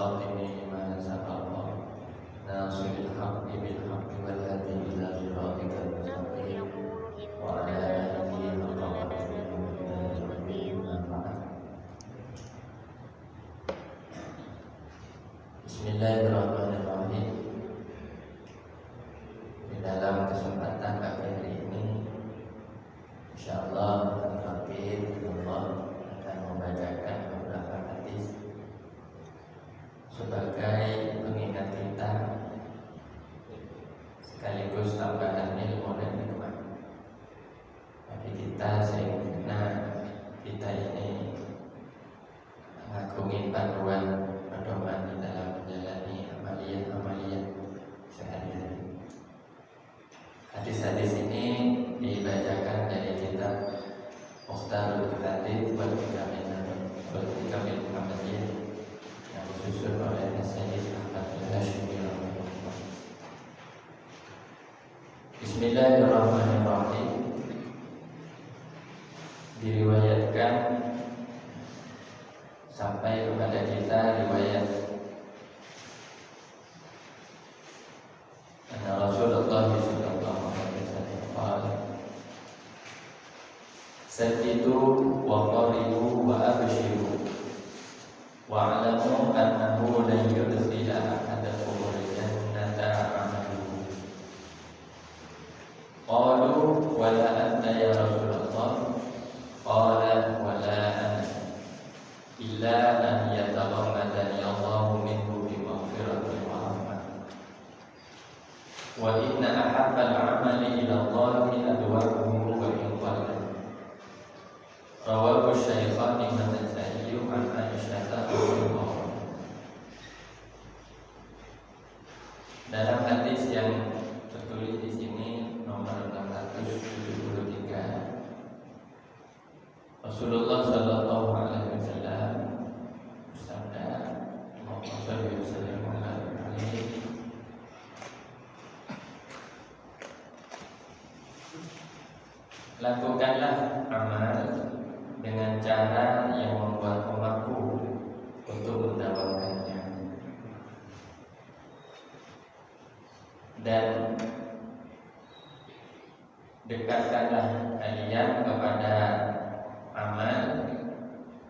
والخاتم لما سبق ناصر الحق بالحق والهادي إلى صراطك المستقيم وعلى آله حق قدره ومقداره العظيم. أما بعد. Bismillahirrahmanirrahim. Di dalam kesempatan pagi hari ini, insyaallah Allah akan membacakan beberapa hadis sebagai pengingat kita sekaligus tambahan ilmu dan hikmah bagi kita, sehingga kita ini mengagumi panduan pedoman di dalam menjalani amaliyah sehari-hari. Hadis-hadis ini dibacakan dari kitab Mukhtarul Hadits wal Hikam Muhammadiyah yang disusun oleh Sayyid Ahmad Al-Hashimi. Bismillahirrahmanirrahim. Diriwayatkan sampai kepada kita riwayat Rasulullah sallallahu alaihi wasallam, "Saddidu wa qaribu wa abshiru wa 'alamu annahu lan yudkhila ahadakum al-jannata 'amaluhu." Qalu wa la anta ya Rasulullah? Qala wa la ana illa an yataghammadani Allahu minhu bi maghfiratin wa rahmah. Wa inna ahabbal 'amali ila Allahi adwamuhu wa in qalla. Rawahu Syaikhan Ibn An-Nasa'i an Aisyah radhiyallahu anha. Dalam hadis yang tertulis di sini nomor 673, Rasulullah sallallahu alaihi wasallam bersabda, "Lakukanlah amal dengan cara yang membuatmu mampu untuk mendapatkannya, dan dekatkanlah kalian kepada amal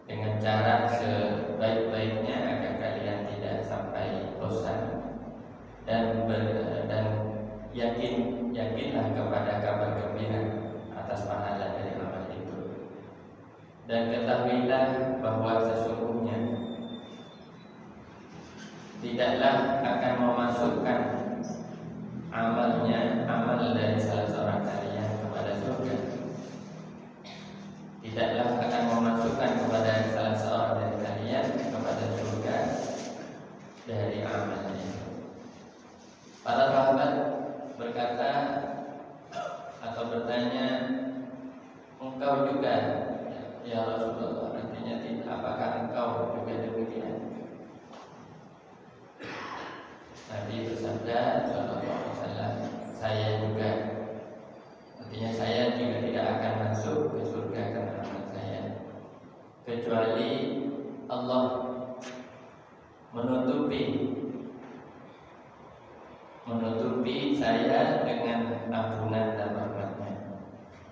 dengan cara sebaik-baiknya agar kalian tidak sampai bosan, dan yakinlah kepada kabar gembira atas pahala dari amal itu, dan ketahuilah bahwa sesungguhnya tidaklah akan memasukkan amal dari salah seorang kalian kepada surga, tidaklah akan memasukkan kepada salah seorang dari kalian kepada surga dari amalnya." Para sahabat berkata atau bertanya, "Engkau juga ya Rasulullah?" Artinya, apakah engkau juga demikian? Nabi bersabda sallallahu alaihi wasallam, "Saya juga." Artinya, saya juga tidak akan masuk ke surga karena amal saya, kecuali Allah menutupi saya dengan ampunan dan rahmat-Nya.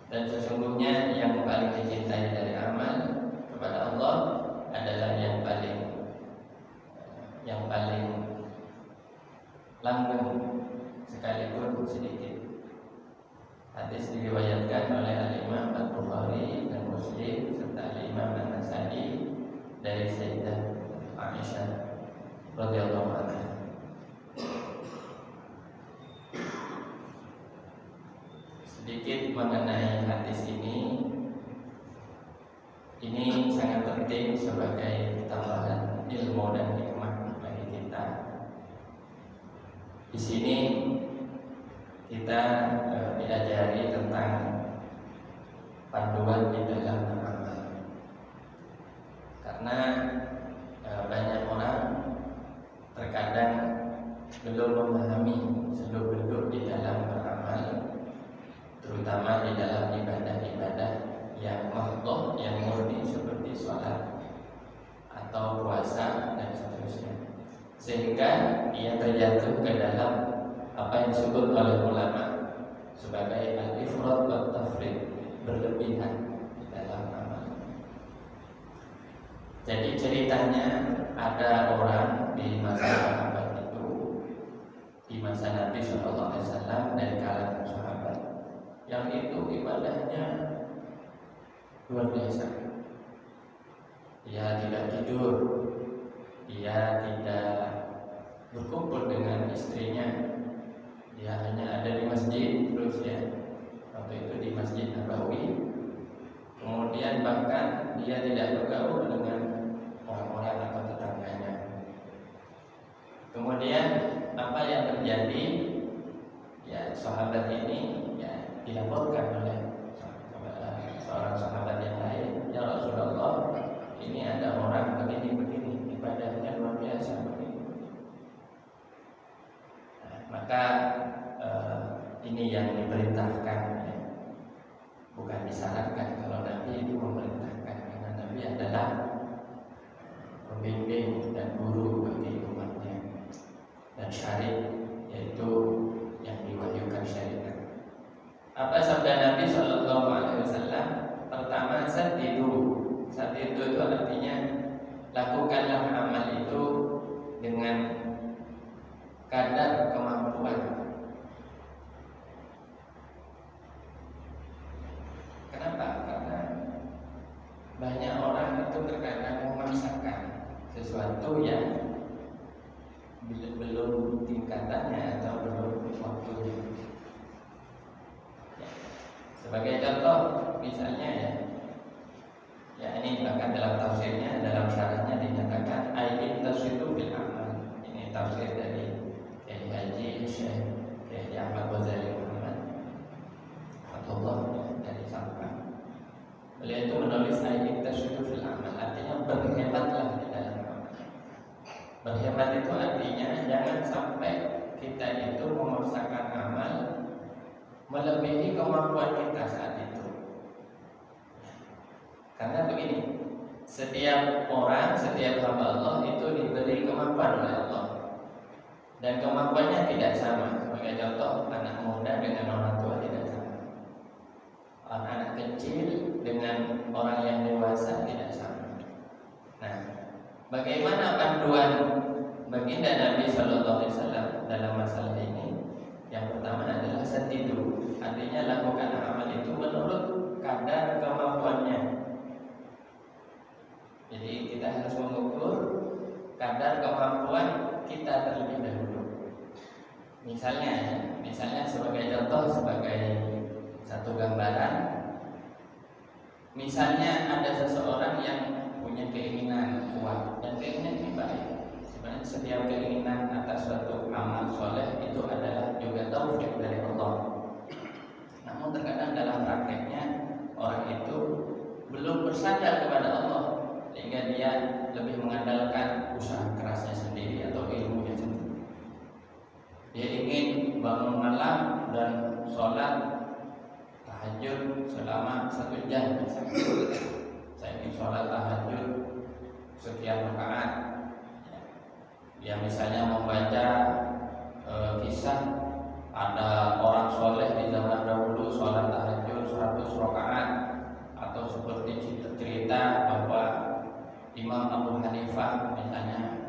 Dan sesungguhnya yang paling dicintai dari amal kepada Allah adalah yang paling langgeng sekalipun sedikit. Hadis diriwayatkan oleh Al-Imam Al-Bukhari dan Muslim serta Al-Imam An-Nasa'i dari Sayyidah Aisyah radhiyallahu anha. Sedikit mengenai hadis ini sangat penting sebagai tambahan ilmu dan hikmah bagi kita. Di sini kita diajari tentang panduan di dalam beramal, karena banyak orang terkadang belum memahami seluk-beluk di dalam beramal, terutama di dalam ibadah-ibadah yang mahdhah, yang murni seperti sholat atau puasa dan seterusnya. jatuh ke dalam apa yang disebut oleh ulama sebagai al-ifrat wa tafrid, berlebihan dalam amal. Jadi ceritanya ada orang di masa sahabat itu, di masa Nabi SAW, dari kalangan sahabat yang itu ibadahnya luar biasa. Dia tidak tidur, dia tidak berkumpul dengan istrinya, dia hanya ada di masjid terus ya. Waktu itu di Masjid Nabawi. Kemudian bahkan dia tidak bergaul dengan orang-orang atau tetangganya. Kemudian apa yang terjadi? Ya, sahabat ini ya dilaporkan oleh seorang sahabat yang lain, ya Rasulullah, ini ada orang begini-begini, ibadahnya luar biasa begini. Nah, maka ini yang diperintahkan, ya. Bukan disarankan. Kalau Nabi itu memerintahkan, karena Nabi adalah pembimbing dan guru bagi umatnya, dan syariat, yaitu yang diwahyukan syariat. Apa sabda Nabi SAW? Pertama, sadidu. Sadidu itu artinya lakukanlah amal itu dengan kadar kemampuan. Kenapa? Karena banyak orang itu terkadang memaksakan sesuatu yang belum tingkatannya atau belum waktunya. Ya. Sebagai contoh, misalnya ya ini bahkan dalam tafsirnya, dalam syarahnya dinyatakan ayat tafsiru bil amal. Ini tafsir dari Kiai Haji Syekh Kiai Ahmad Ghazali Muhammad Fatullah dari Sampang. Beliau itu menulis ayat tafsiru bil amal, artinya berhematlah di dalam amal. Berhemat itu artinya jangan sampai kita itu memaksakan amal melebihi kemampuan kita saat itu. Karena begini, setiap orang, setiap hamba Allah itu diberi kemampuan oleh Allah, dan kemampuannya tidak sama. Sebagai contoh, anak muda dengan orang tua tidak sama, anak kecil dengan orang yang dewasa tidak sama. Nah, bagaimana panduan baginda Nabi SAW dalam masalah ini? Yang pertama adalah sadidu, artinya lakukan amal itu menurut kadar kemampuannya. Jadi kita harus mengukur kadar kemampuan kita terlebih dahulu. Misalnya sebagai contoh, sebagai satu gambaran, misalnya ada seseorang yang punya keinginan kuat, dan keinginan ini baik. Sebenarnya setiap keinginan atas suatu amal soleh itu adalah juga taufik dari Allah. Namun terkadang dalam prakteknya orang itu belum bersandar kepada Allah, sehingga dia lebih mengandalkan usaha kerasnya sendiri atau ilmunya sendiri. Dia ingin bangun malam dan sholat tahajud selama 1 jam misalnya. Saya ingin sholat tahajud sekian rakaat. Dia misalnya membaca kisah ada orang soleh di zaman dahulu sholat tahajud 100 rakaat, atau seperti cerita bahwa Imam Abu Hanifah misalnya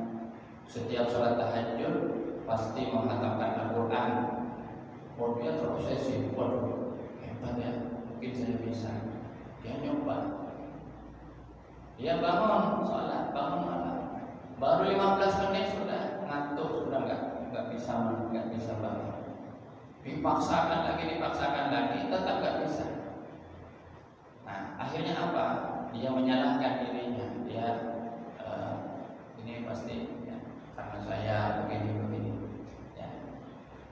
setiap sholat tahajud pasti menghatamkan Al-Quran. Dia terobsesi, waduh hebat ya, mungkin saya bisa. Dia nyoba, dia bangun sholat, bangun malam, baru 15 menit sudah ngantuk, sudah nggak bisa bangun. Dipaksakan lagi, tetap nggak bisa. Nah, akhirnya apa? Dia menyalahkan dirinya. Dia ini pasti ya, karena saya begini ya.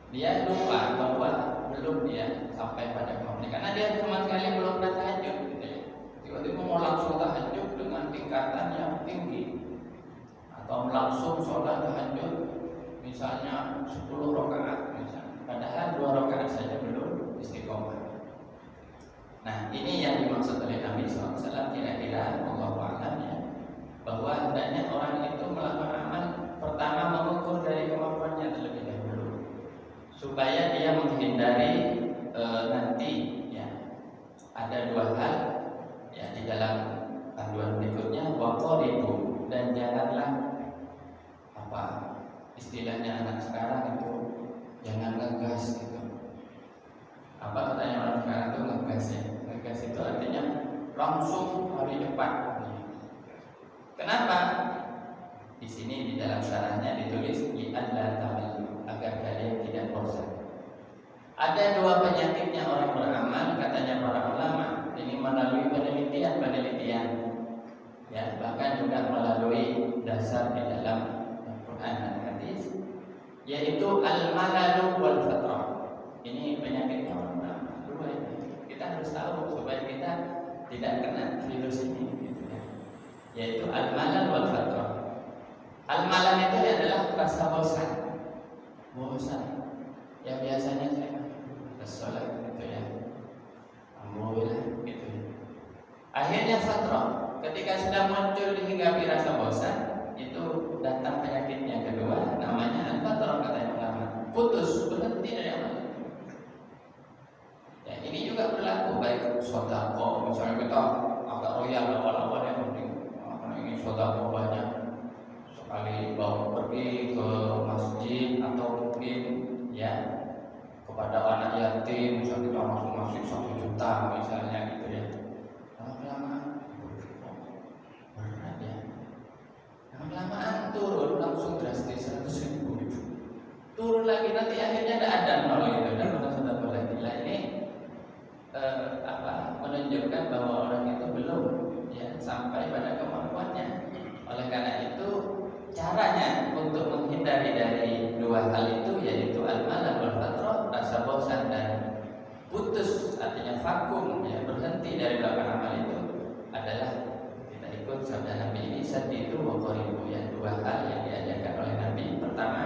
Dia lupa bahwa belum dia sampai pada kemampuan, karena dia sama sekali belum pernah tahajud gitu ya. Tiba-tiba mau langsung tahajud dengan tingkatan yang tinggi, atau langsung sholat tahajud misalnya 10 rakaat misalnya, padahal 2 rakaat saja belum istiqomah. Nah, ini yang dimaksud oleh Nabi SAW, kira-kira Allahu a'lam ya, bahwa hendaknya orang itu melakukan amal pertama mengukur dari kemampuannya terlebih dahulu. supaya dia menghindari nanti ya ada dua hal ya di dalam panduan berikutnya, waqaribu, dan janganlah apa istilahnya anak sekarang itu jangan ngegas gitu. Apa katanya orang sekarang itu ngegas ya? Ngegas itu artinya langsung hari cepat. Kenapa? Di sini di dalam syarahnya ditulis li'alla ta'malu, agar kalian tidak bosan. Ada dua penyakitnya orang beramal, katanya para ulama. Ini melalui penelitian ya, bahkan juga melalui dasar di dalam Al-Quran dan hadis, yaitu al-malalu wal fatrah. Ini penyakitnya orang beramal. Dua ini kita harus tahu supaya kita tidak kena virus ini gitu ya. Yaitu al-malal wal fatrah. Al-malal itu adalah rasa bosan. Ya biasanya saya sholat gitu ya, alhamdulillah gitu ya. Akhirnya fatrah, ketika sudah muncul dihinggapi rasa bosan, itu datang penyakitnya kedua, namanya al-fatrah katanya ulama. Putus, berhenti dari amal itu. Ya, ini juga berlaku baik sedekah, misalnya kita agak royal awal-awal yang penting karena ingin sedekah banyak, sekali bawa pergi ke masjid atau mungkin ya kepada anak yatim, misalnya kita langsung masuk 1 juta misalnya gitu ya. Lama-lama berat ya. Lama-lamaan turun langsung drastis 100.000 gitu. Turun lagi nanti akhirnya ada nol gitu dan orang sudah lagi. Nah ini menunjukkan bahwa orang itu belum ya sampai pada kemampuannya. Oleh karena itu caranya untuk menghindari dari dua hal itu yaitu al-malal wal fatrah, rasa bosan dan putus artinya vakum ya, berhenti dari melakukan amal itu adalah kita ikut sabda Nabi ini sadidu wa qaribu ya, dua hal yang diajarkan oleh Nabi. Pertama,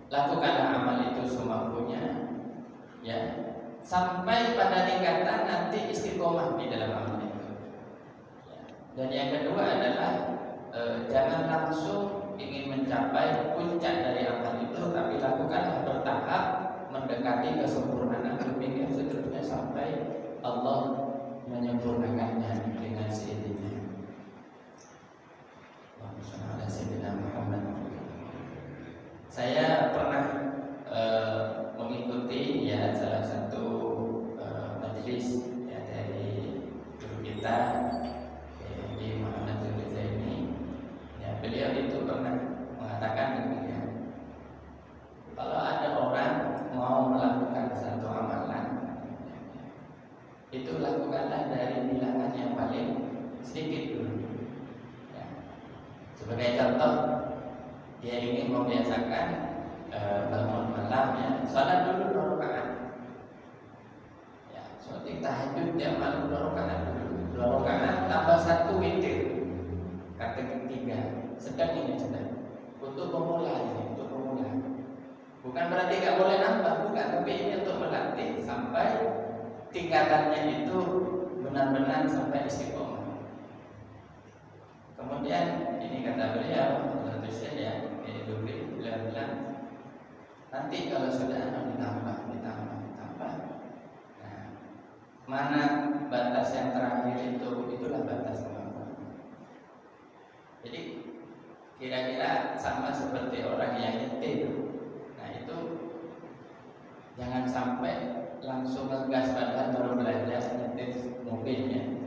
lakukanlah amal itu semampunya ya sampai pada tingkatan nanti istiqomah di dalam amal itu ya. Dan yang kedua adalah jangan langsung ingin mencapai puncak dari amal itu, tapi lakukanlah bertahap mendekati kesempurnaan demikian seterusnya sampai Allah menyempurnakannya dengan seizinnya. Allahumma sholli ala Muhammad. Saya pernah mengikuti ya salah satu majelis ya dari guru kita di Muhammad Zaini. Beliau itu pernah mengatakan demikian. Kalau ada orang mau melakukan satu amalan, itu lakukanlah dari bilangan yang paling sedikit dulu. Ya. Sebagai contoh, dia ingin membiasakan bangun malam ya, sholat dulu 2 rakaat. Ya, seperti tahajud dia malam 2 rakaat dulu, 2 rakaat tambah 1 witir, kata ketiga. Sedang ini sedang untuk pemula ini, untuk pemula. Bukan berarti gak boleh nambah, bukan, tapi ini untuk melatih sampai tingkatannya itu benar-benar sampai istiqomah. Kemudian ini kata beliau, ya, beliau bilang nanti kalau sudah ditambah. Nah, mana batas yang terakhir itulah batas kemampuan. Jadi kira-kira sama seperti orang yang nyetir. Nah itu jangan sampai langsung ngegas padahal baru belajar nyetir mobilnya.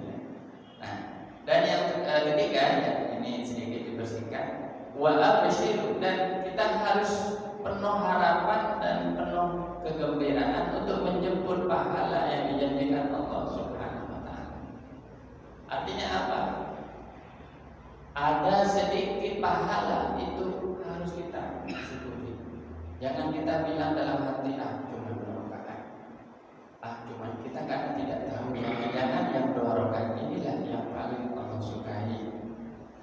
Nah dan yang ketiga ya, ini sedikit dibersihkan. Wa absyiru, dan kita harus penuh harapan dan penuh kegembiraan untuk menjemput pahala yang dijanjikan Allah Subhanahu wa taala. Artinya apa? Ada sedikit pahala itu harus kita syukuri. Jangan kita bilang dalam hati cuma 2 rakaat. Cuma kita karena tidak tahu. Jangan yang 2 rakaat inilah yang paling Allah sukai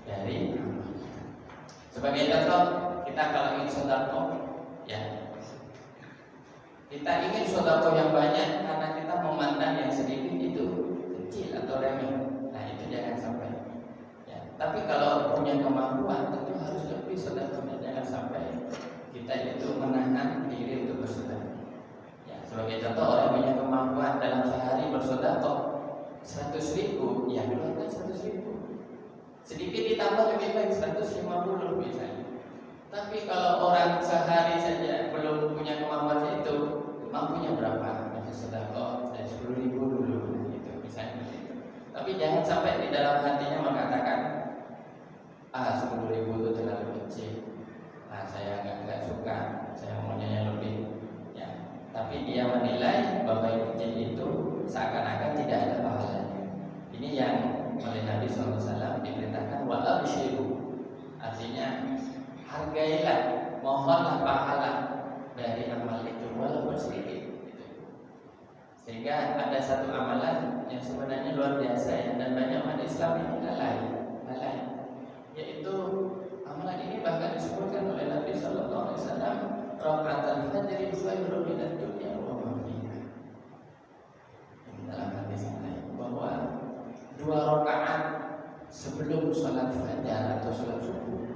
dari amal kita. Sebagai contoh, kita kalau ingin sedekah ya, kita ingin sedekah yang banyak karena kita memandang yang sedikit itu kecil atau remeh. Nah itu jangan sampai. Tapi kalau punya kemampuan tentu harus lebih sedekahnya, jangan sampai kita itu menahan diri untuk bersedekah. Ya, sebagai contoh orang punya kemampuan dalam sehari bersedekah 100.000, ya keluarkan 100.000. Sedikit ditambah lebih baik 150 misalnya. Tapi kalau orang sehari saja belum punya kemampuan itu, mampunya berapa? Sedekah dari 10.000 dulu gitu misalnya gitu. Tapi jangan sampai di dalam hatinya mengatakan 10.000 itu terlalu kecil. Saya nggak suka, saya maunya yang lebih. Ya. Tapi dia menilai bahwa yang kecil itu seakan-akan tidak ada pahalanya. Ini yang oleh Nabi SAW diperintahkan wa abshiru, artinya hargailah, mohonlah pahala dari amal itu walaupun sedikit. Sehingga ada satu amalan yang sebenarnya luar biasa ya, dan banyak umat Islam yang lalai, yaitu amalan ini bahkan disebutkan oleh Nabi Sallallahu Alaihi Wasallam, rakaatul fajr khairun minad dunya wa ma fiha. Dalam hadis ini bahwa 2 rakaat sebelum sholat fajar atau sholat subuh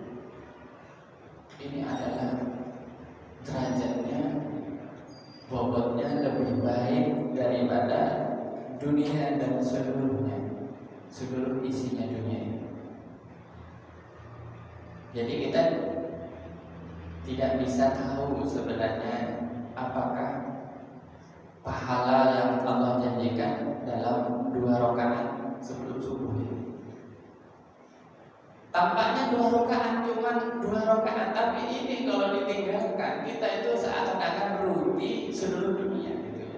ini adalah derajatnya, bobotnya lebih baik daripada dunia dan seluruh isinya dunia ini. Jadi kita tidak bisa tahu sebenarnya apakah pahala yang Allah janjikan dalam 2 rakaat sebelum subuh ini. Tampaknya 2 rakaat, cuma 2 rakaat, tapi ini kalau ditinggalkan kita itu seakan-akan rugi seluruh dunia gitu ya.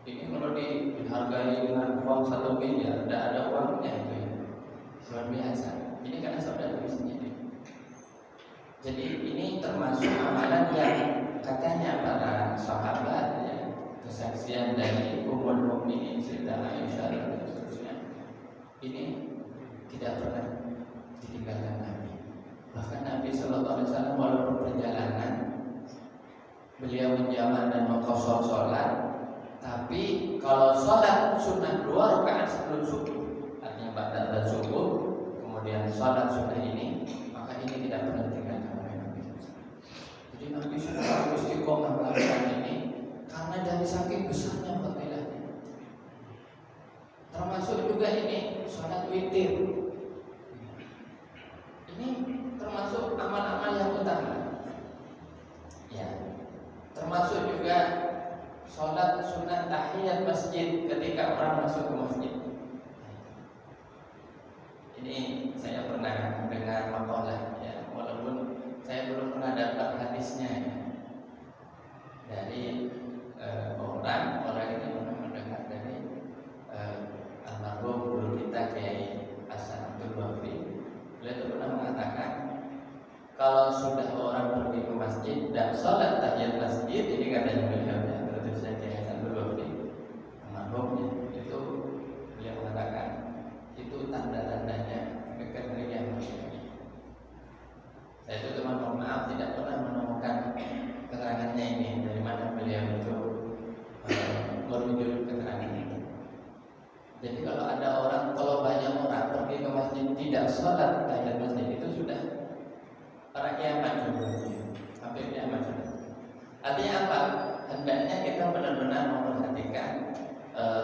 Ini kalau dihargai dengan uang 1 miliar, tidak ada uangnya itu ya. Luar biasa. Ini karena saudara sendiri. Jadi ini termasuk amalan yang katanya para sahabat ya, kesaksian dari Ummul Mukminin Sayyidah Aisyah dan seterusnya, ini tidak pernah ditinggalkan Nabi. Bahkan Nabi Sallallahu Alaihi Wasallam walaupun perjalanan, beliau menjamak dan mengqashar sholat, tapi kalau sholat sunnah 2 rakaat sebelum subuh, artinya ba'da subuh, kemudian sholat sunnah ini, maka ini tidak pernah ditinggalkan oleh Nabi. Jadi Nabi sudah istiqomah melakukan ini karena dari saking besarnya fadilahnya. Termasuk juga ini sholat witir. Ini termasuk amal-amal yang utama. Ya, termasuk juga sholat sunat tahiyat masjid ketika orang masuk ke masjid. Ini saya pernah dengar makalah ya, walaupun saya belum pernah dapat hadisnya ya. Dari orang ini pernah mendengar dari almarhum guru kita Kiai Hasan Abdul Wafi. Beliau itu pernah mengatakan kalau sudah orang pergi ke masjid dan sholat tahiyat masjid, ini katanya beliau ya, terus saya Kiai Hasan Abdul Wafi almarhumnya itu, beliau mengatakan itu tanda-tandanya kekeringan manusia. Saya itu cuma mohon maaf tidak pernah menemukan keterangannya ini dari mana beliau itu merujuk keterangan ini. Jadi kalau banyak orang pergi ke masjid tidak sholat tahiyat masjid, itu sudah para kiamat juga, hampir kiamat sudah. Artinya apa? Hendaknya kita benar-benar memperhatikan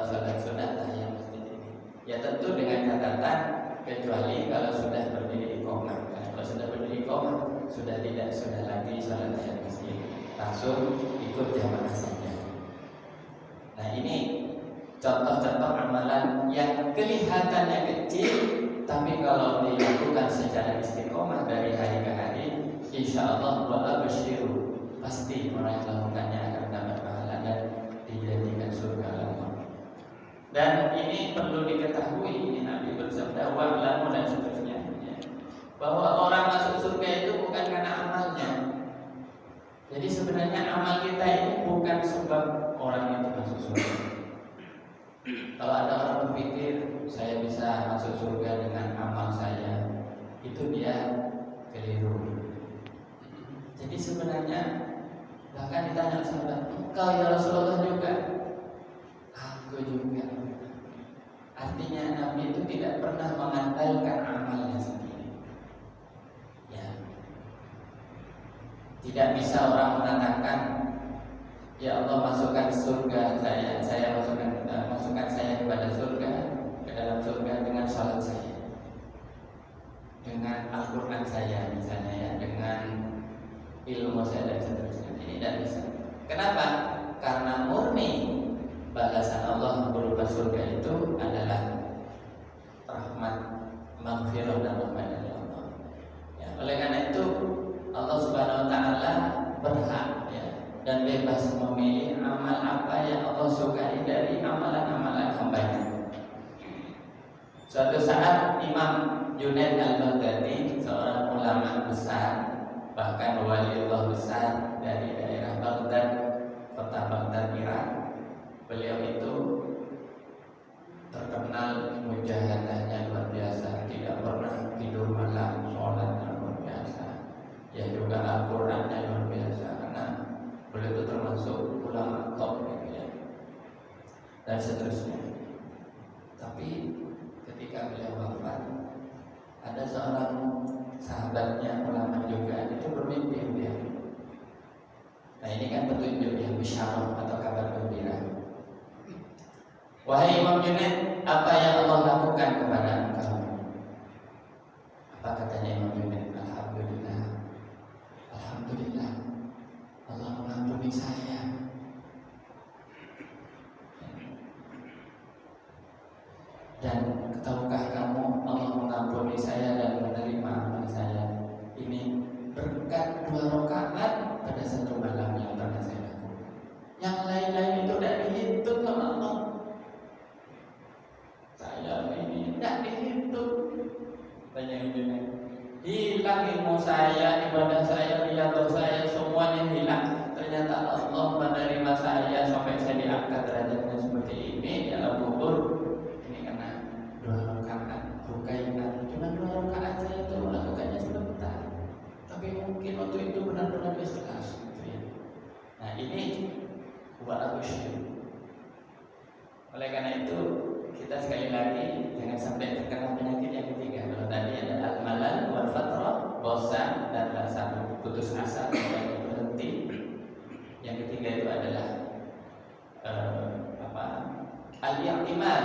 sholat sunat tahiyat masjid ini. Ya tentu dengan catatan kecuali kalau sudah berdiri iqamah. Kalau sudah berdiri iqamah sudah lagi sholat tahiyat masjid, langsung ikut jamaah saja. Nah ini contoh-contoh amalan yang kelihatannya kecil, tapi kalau dilakukan secara istiqomah dari hari ke hari, insya Allah wa abshiru, pasti orang yang melakukannya akan dapat pahala dan dijadikan surga Allah. Dan ini perlu diketahui, ini Nabi bersabda wa'lamu dan seterusnya ya, bahwa orang masuk surga itu bukan karena amalnya. Jadi sebenarnya amal kita ini bukan sebab orang itu masuk surga. Kalau ada orang berpikir saya bisa masuk surga dengan amal saya, itu dia keliru. Jadi sebenarnya bahkan ditanya sahabat, engkau ya Rasulullah juga? Aku juga. Artinya Nabi itu tidak pernah mengandalkan amalnya sendiri. Ya. Tidak bisa orang mengatakan, ya Allah masukkan surga saya masukkan saya kepada surga, ke dalam surga dengan salat saya, dengan Al-Quran saya misalnya ya, dengan ilmu saya dan seterusnya. Ini tidak bisa. Kenapa? Karena murni balasan Allah berupa surga itu adalah rahmat, maghfirah dan rahmat dari Allah. Ya, oleh karena itu Allah Subhanahu wa taala berhak ya, dan bebas memilih amal apa yang Allah sukai dari amalan-amalan hamba-Nya. Suatu saat Imam Junaid al-Baghdadi, seorang ulama besar, bahkan waliullah besar dari daerah Baghdad, kota Baghdad, Irak. Beliau itu terkenal mujahadahnya luar biasa, tidak pernah tidur malam, sholatnya luar biasa, ya juga Al-Qurannya luar biasa, karena beliau itu termasuk ulama top ya, dan seterusnya. Tapi ketika beliau wafat, ada seorang sahabatnya ulama juga itu bermimpi dia. Nah ini kan petunjuk yang bisyarah atau kabar gembira. Wahai Imam Junaid, apa yang Allah lakukan kepada engkau? Apa katanya Imam Junaid? Alhamdulillah, Alhamdulillah, Allah mengampuni saya. Dan tahukah kamu, Allah mengampuni saya dan menerima amal saya ini berkat 2 rakaat pada satu malam yang pernah saya lakukan. Yang lain-lain itu tidak dihitung sama Allah. Saya ini tidak dihitung. Banyak dunia. Hilang ilmu saya, ibadah saya, riyadhah saya, semuanya hilang. Ternyata Allah menerima saya sampai saya diangkat derajatnya seperti ini di alam kubur. Ini karena 2 rakaat rukaian. Cuma 2 rakaat saya itu melakukannya sebentar. Tapi mungkin waktu itu benar-benar ikhlas. Nah ini buat aku syirik. Oleh karena itu kita sekali lagi jangan sampai terkena penyakit yang ketiga. Kalau tadi ada al-malal wal fatrah, bosan dan rasa putus asa dan berhenti. Yang ketiga itu adalah al-i'timad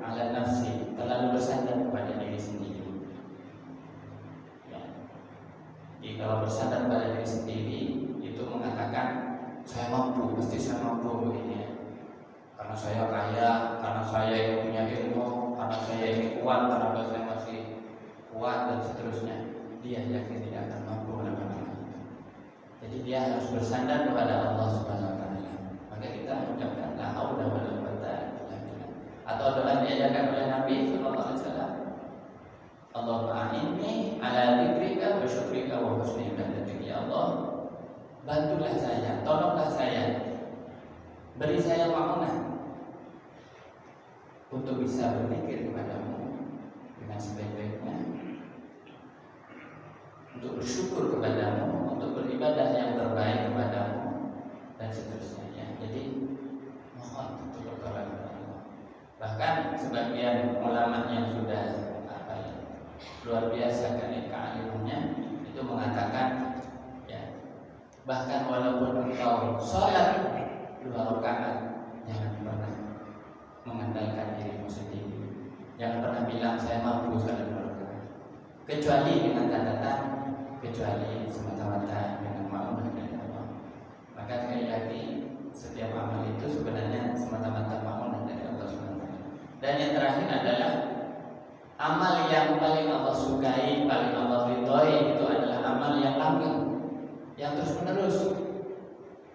ala nafsi, terlalu bersandar kepada diri sendiri. Ya. Jadi kalau bersandar pada diri sendiri itu mengatakan saya mampu, pasti saya mampu begini ya. Karena saya kaya, karena saya ini punya ilmu, karena saya ini kuat, karena saya masih kuat dan seterusnya. Dia yakin tidak akan mampu melakukan itu. Jadi dia harus bersandar kepada Allah Subhanahu wa taala. Maka kita mengucapkan la haula wala quwwata illa billah. Atau doa diajarkan oleh Nabi sallallahu alaihi wasallam. Allahumma a'inni ala dzikrika wa syukrika wa husni ibadatik. Ya Allah, bantulah saya, tolonglah saya, beri saya ma'unah untuk bisa berzikir kepadamu dengan sebaik-baiknya, untuk bersyukur kepadamu, untuk beribadah yang terbaik kepadamu dan seterusnya. Jadi mohon untuk pertolongan Allah. Bahkan sebagian ulama yang sudah luar biasa keilmuannya itu mengatakan ya, bahkan walaupun engkau sholat 2 rakaat, jangan pernah mengandalkan dirimu sendiri. Jangan pernah bilang saya mampu sholat 2 rakaat, kecuali dengan catatan, kecuali semata-mata dengan ma'unah dari Allah. Maka sekali lagi setiap amal itu sebenarnya semata-mata ma'unah dari Allah SWT. Dan yang terakhir adalah amal yang paling Allah sukai, paling Allah ridhoi itu adalah amal yang langgeng, yang terus menerus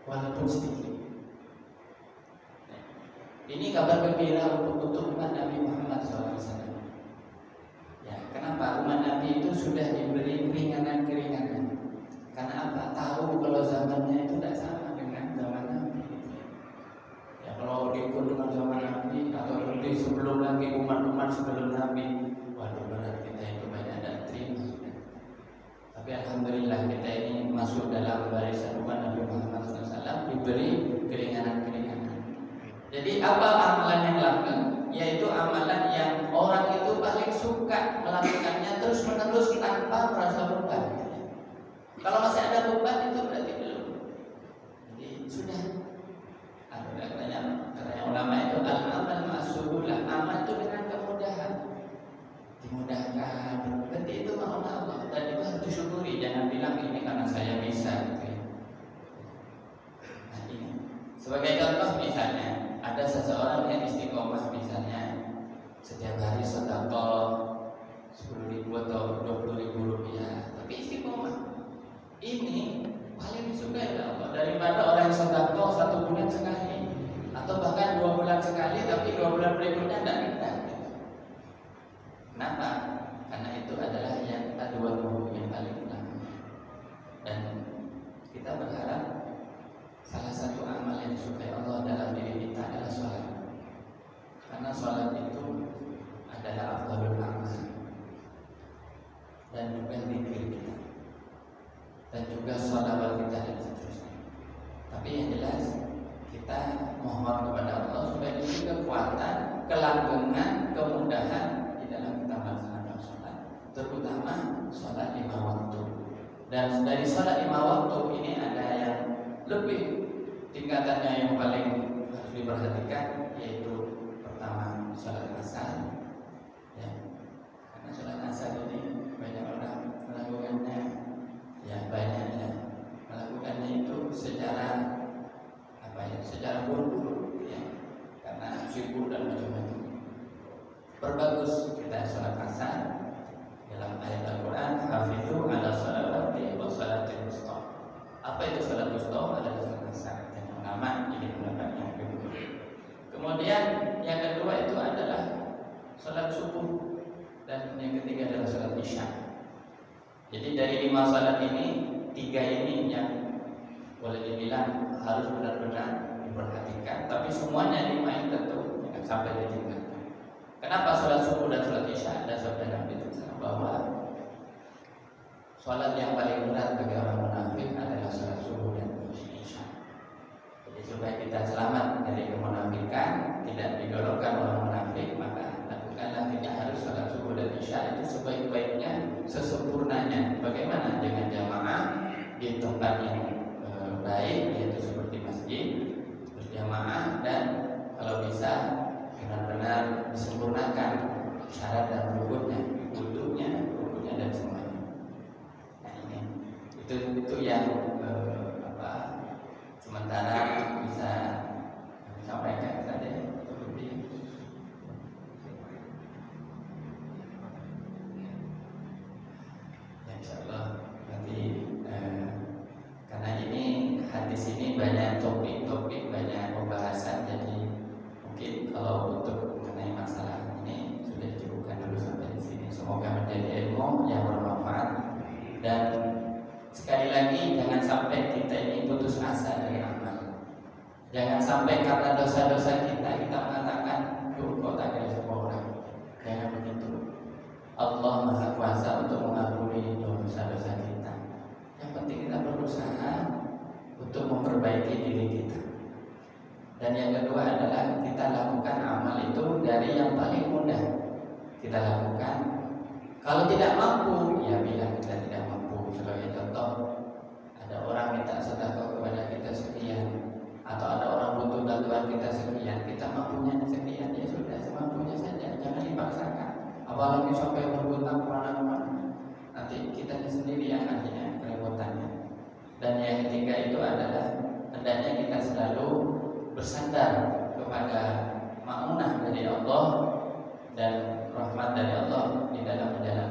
walaupun sedikit. Ini kabar gembira untuk umat Nabi Muhammad SAW. Ya, kenapa umat Nabi itu sudah diberi keringanan-keringanan? Karena apa? Tahu kalau zamannya itu tidak sama dengan zaman Nabi. Ya, kalau diikut dengan zaman Nabi atau lebih sebelum lagi umat-umat sebelum Nabi, waduh benar kita itu banyak tidak terima. Tapi alhamdulillah kita ini masuk dalam barisan umat Nabi Muhammad SAW diberi keringanan-keringanan. Jadi apa amalan yang langgeng? Yaitu amalan yang orang itu paling suka melakukannya terus menerus tanpa merasa beban. Kalau masih ada beban itu berarti belum. Jadi sudah. Katanya ulama itu al-amal ma'suhulah, amal itu dengan kemudahan, dimudahkan. Berarti itu mau Allah dan itu harus disyukuri. Jangan bilang ini karena saya bisa gitu ya. Nah ini sebagai contoh misalnya ada seseorang yang istiqomah misalnya setiap hari sedekah 10.000 atau 20.000 rupiah, tapi istiqomah. Ini paling disukai oleh Allah daripada orang yang sedekah 1 bulan sekali atau bahkan 2 bulan sekali tapi 2 bulan berikutnya tidak minta. Kenapa? Karena itu adalah yang adwamu yang paling utama. Dan kita berharap salah satu amal yang disukai Allah dalam diri kita adalah sholat. Karena sholat itu adalah afdhalul amal. Dan juga zikir kita. Dan juga sholawat kita dan seterusnya. Tapi yang jelas kita mohon kepada Allah supaya diberi kekuatan, kelanggengan, kemudahan di dalam kita melaksanakan sholat, terutama sholat 5 waktu. Dan dari sholat 5 waktu ini ada yang lebih tingkatannya yang paling harus diperhatikan, yaitu pertama sholat asar. Ya, karena sholat asar ini banyak orang melakukannya, ya banyaknya melakukannya itu secara secara buru-buru ya, karena sibuk dan macam-macam. Perbagus kita sholat asar dalam ayat Al-Quran, hafizu ala sholawati wa sholatil wusta. Apa itu sholat wusta? Adalah sholat asar. Yang pertama ini pendapat yang kedua. Kemudian yang kedua itu adalah sholat subuh dan yang ketiga adalah sholat isya. Jadi dari 5 sholat ini 3 ini yang boleh dibilang harus benar-benar diperhatikan, tapi semuanya 5 ini tentu jangan sampai ditinggalkan. Kenapa sholat subuh dan sholat isya? Ada sabda Nabi bahwa sholat yang paling berat bagi orang munafik adalah sholat subuh dan isya. Jadi supaya kita selamat dari kemunafikan, tidak digolongkan orang munafik, maka lakukanlah kita harus sholat subuh dan isya itu sebaik-baiknya, sesempurnanya. Bagaimana? Dengan jamaah di tempat yang baik, yaitu seperti masjid, berjamaah, dan kalau bisa benar-benar disempurnakan syarat dan rukunnya, rukunnya dan semuanya. Nah ini itu yang sementara bisa sampaikan saja. Ya insyaallah nanti karena ini hadis ini banyak topik-topik, banyak pembahasan, jadi mungkin kalau untuk mengenai masalah ini sudah dicukupkan dulu sampai di sini. Semoga menjadi ilmu yang bermanfaat dan sekali lagi jangan sampai kita ini putus asa dari amal. Jangan sampai karena dosa-dosa kita mengatakan, "Duh, kok tak ada semua orang." Jangan begitu. Allah Maha Kuasa untuk mengampuni dosa-dosa kita. Yang penting kita berusaha untuk memperbaiki diri kita. Dan yang kedua adalah kita lakukan amal itu dari yang paling mudah kita lakukan. Kalau tidak mampu, ya bilang kita tidak mampu. Sebagai contoh, ada orang minta sedekah kepada kita sekian, atau ada orang butuh bantuan kita sekian, kita mampunya sekian, ya sudah semampunya saja, jangan dipaksakan. Apalagi sampai berhutang kemana-mana, nanti kita sendiri yang akhirnya kerepotannya. Dan yang ketiga itu adalah hendaknya kita selalu bersandar kepada ma'unah dari Allah dan rahmat dari Allah di dalam menjalankan